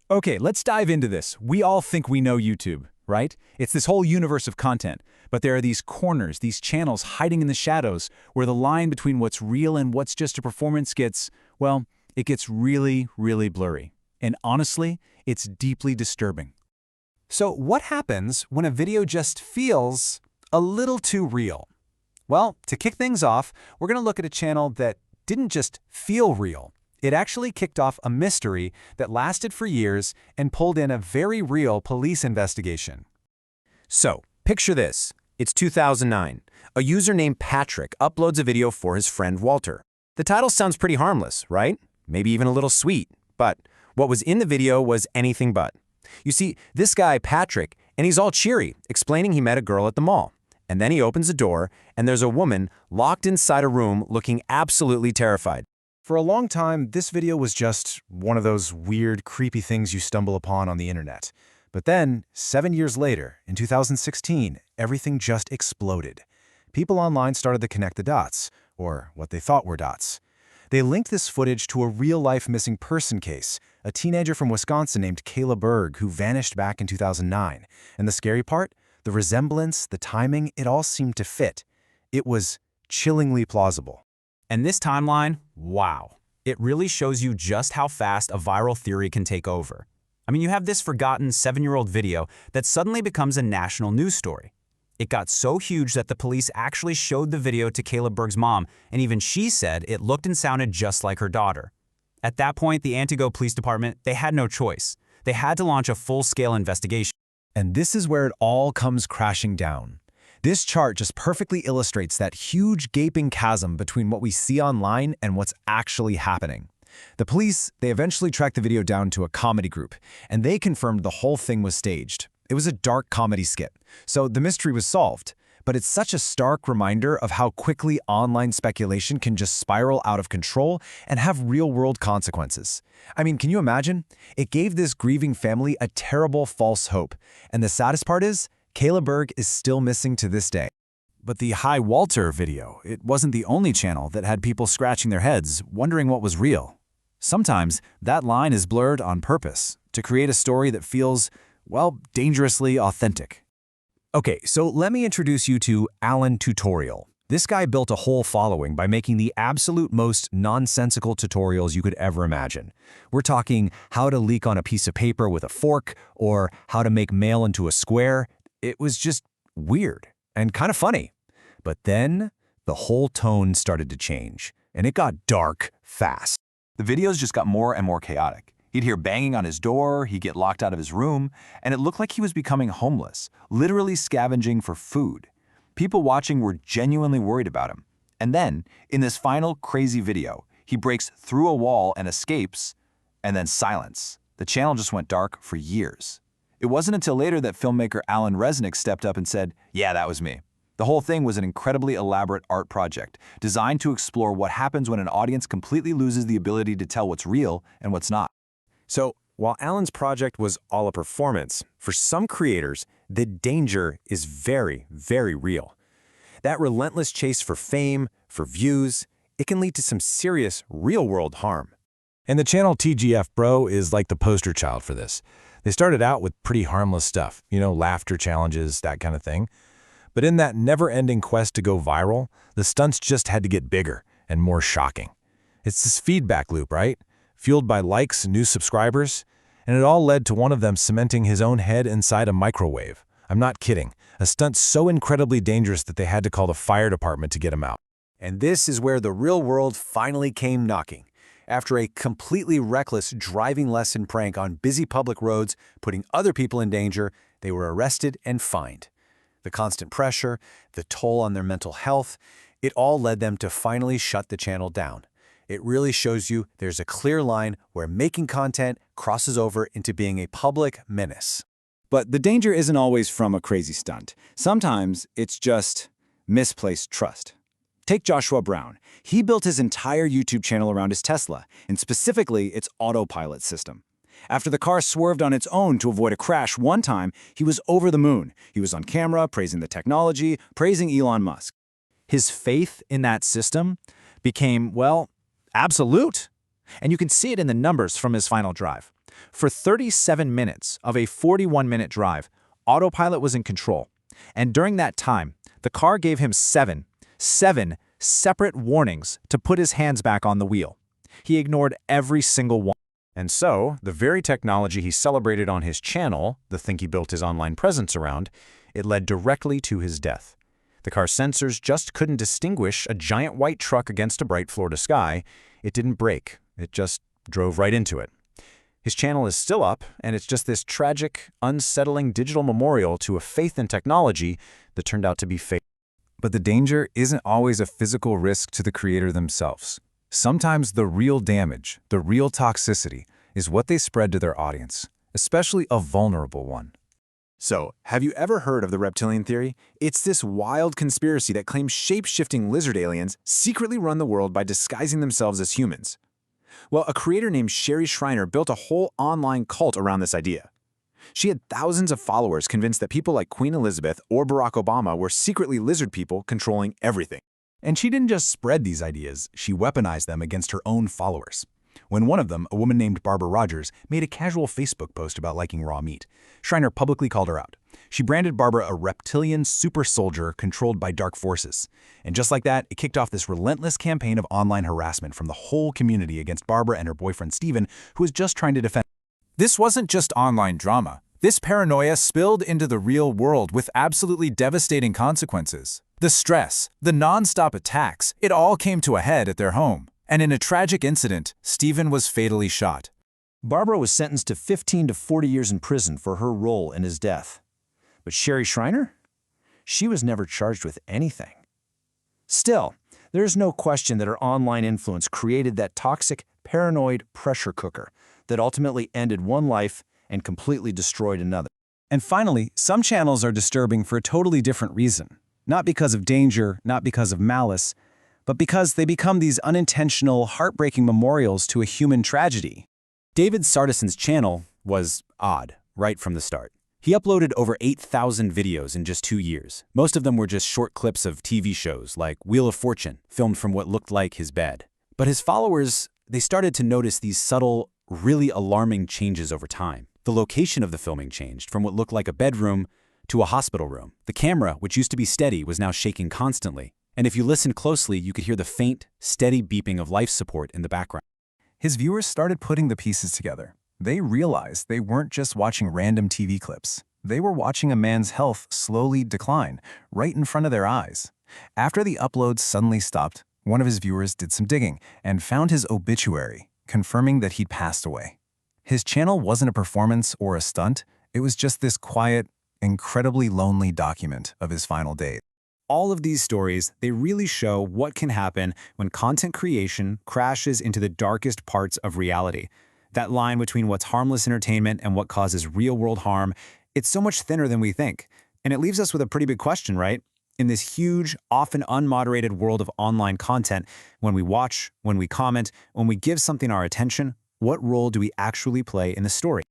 Okay, let's dive into this. We all think we know YouTube, right? It's this whole universe of content. But there are these corners, these channels hiding in the shadows where the line between what's real and what's just a performance gets, well, it gets really, really blurry. And honestly, it's deeply disturbing. So what happens when a video just feels a little too real? Well, to kick things off, we're going to look at a channel that didn't just feel real. It actually kicked off a mystery that lasted for years and pulled in a very real police investigation. So, picture this. It's 2009. A user named Patrick uploads a video for his friend Walter. The title sounds pretty harmless, right? Maybe even a little sweet. But what was in the video was anything but. You see, this guy, Patrick, and he's all cheery, explaining he met a girl at the mall. And then he opens a door, and there's a woman locked inside a room looking absolutely terrified. For a long time, this video was just one of those weird, creepy things you stumble upon on the internet. But then, 7 years later, in 2016, everything just exploded. People online started to connect the dots, or what they thought were dots. They linked this footage to a real-life missing person case, a teenager from Wisconsin named Kayla Berg who vanished back in 2009. And the scary part? The resemblance, the timing, it all seemed to fit. It was chillingly plausible. And this timeline, wow. It really shows you just how fast a viral theory can take over. I mean, you have this forgotten 7-year-old video that suddenly becomes a national news story. It got so huge that the police actually showed the video to Kayla Berg's mom, and even she said it looked and sounded just like her daughter. At that point, the Antigo Police Department, they had no choice. They had to launch a full-scale investigation. And this is where it all comes crashing down. This chart just perfectly illustrates that huge gaping chasm between what we see online and what's actually happening. The police, they eventually tracked the video down to a comedy group, and they confirmed the whole thing was staged. It was a dark comedy skit, so the mystery was solved. But it's such a stark reminder of how quickly online speculation can just spiral out of control and have real-world consequences. I mean, can you imagine? It gave this grieving family a terrible false hope. And the saddest part is, Kayla Berg is still missing to this day. But the Hi Walter video, it wasn't the only channel that had people scratching their heads, wondering what was real. Sometimes that line is blurred on purpose to create a story that feels, well, dangerously authentic. Okay, so let me introduce you to Alan Tutorial. This guy built a whole following by making the absolute most nonsensical tutorials you could ever imagine. We're talking how to leak on a piece of paper with a fork, or how to make mail into a square. It was just weird and kind of funny. But then the whole tone started to change, and it got dark fast. The videos just got more and more chaotic. He'd hear banging on his door, he'd get locked out of his room, and it looked like he was becoming homeless, literally scavenging for food. People watching were genuinely worried about him. And then, in this final crazy video, he breaks through a wall and escapes, and then silence. The channel just went dark for years. It wasn't until later that filmmaker Alan Resnick stepped up and said, "Yeah, that was me." The whole thing was an incredibly elaborate art project, designed to explore what happens when an audience completely loses the ability to tell what's real and what's not. So, while Alan's project was all a performance, for some creators, the danger is very, very real. That relentless chase for fame, for views, it can lead to some serious, real-world harm. And the channel TGF Bro is like the poster child for this. They started out with pretty harmless stuff, laughter challenges, that kind of thing. But in that never-ending quest to go viral, the stunts just had to get bigger and more shocking. It's this feedback loop, right? Fueled by likes and new subscribers, and it all led to one of them cementing his own head inside a microwave. I'm not kidding. A stunt so incredibly dangerous that they had to call the fire department to get him out. And this is where the real world finally came knocking. After a completely reckless driving lesson prank on busy public roads, putting other people in danger, they were arrested and fined. The constant pressure, the toll on their mental health, it all led them to finally shut the channel down. It really shows you there's a clear line where making content crosses over into being a public menace. But the danger isn't always from a crazy stunt. Sometimes it's just misplaced trust. Take Joshua Brown. He built his entire YouTube channel around his Tesla, and specifically its autopilot system. After the car swerved on its own to avoid a crash one time, he was over the moon. He was on camera, praising the technology, praising Elon Musk. His faith in that system became, well, absolute. And you can see it in the numbers from his final drive. For 37 minutes of a 41-minute drive, autopilot was in control. And during that time, the car gave him seven separate warnings to put his hands back on the wheel. He ignored every single one. And so, the very technology he celebrated on his channel, the thing he built his online presence around, it led directly to his death. The car's sensors just couldn't distinguish a giant white truck against a bright Florida sky. It didn't brake. It just drove right into it. His channel is still up, and it's just this tragic, unsettling digital memorial to a faith in technology that turned out to be fake. But the danger isn't always a physical risk to the creator themselves. Sometimes the real damage, the real toxicity, is what they spread to their audience, especially a vulnerable one. So, have you ever heard of the reptilian theory? It's this wild conspiracy that claims shape-shifting lizard aliens secretly run the world by disguising themselves as humans. Well, a creator named Sherry Schreiner built a whole online cult around this idea. She had thousands of followers convinced that people like Queen Elizabeth or Barack Obama were secretly lizard people controlling everything. And she didn't just spread these ideas, she weaponized them against her own followers. When one of them, a woman named Barbara Rogers, made a casual Facebook post about liking raw meat, Schreiner publicly called her out. She branded Barbara a reptilian super soldier controlled by dark forces. And just like that, it kicked off this relentless campaign of online harassment from the whole community against Barbara and her boyfriend Steven, who was just trying to defend. This wasn't just online drama. This paranoia spilled into the real world with absolutely devastating consequences. The stress, the non-stop attacks, it all came to a head at their home. And in a tragic incident, Steven was fatally shot. Barbara was sentenced to 15 to 40 years in prison for her role in his death. But Sherry Schreiner? She was never charged with anything. Still, there's no question that her online influence created that toxic, paranoid pressure cooker that ultimately ended one life and completely destroyed another. And finally, some channels are disturbing for a totally different reason. Not because of danger, not because of malice, but because they become these unintentional, heartbreaking memorials to a human tragedy. David Sartison's channel was odd right from the start. He uploaded over 8,000 videos in just 2 years. Most of them were just short clips of TV shows like Wheel of Fortune, filmed from what looked like his bed. But his followers, they started to notice these subtle, really alarming changes over time. The location of the filming changed from what looked like a bedroom to a hospital room. The camera, which used to be steady, was now shaking constantly. And if you listened closely, you could hear the faint, steady beeping of life support in the background. His viewers started putting the pieces together. They realized they weren't just watching random TV clips. They were watching a man's health slowly decline right in front of their eyes. After the uploads suddenly stopped, one of his viewers did some digging and found his obituary, confirming that he'd passed away. His channel wasn't a performance or a stunt. It was just this quiet, incredibly lonely document of his final days. All of these stories, they really show what can happen when content creation crashes into the darkest parts of reality. That line between what's harmless entertainment and what causes real-world harm, it's so much thinner than we think. And it leaves us with a pretty big question, right? In this huge, often unmoderated world of online content, when we watch, when we comment, when we give something our attention, what role do we actually play in the story?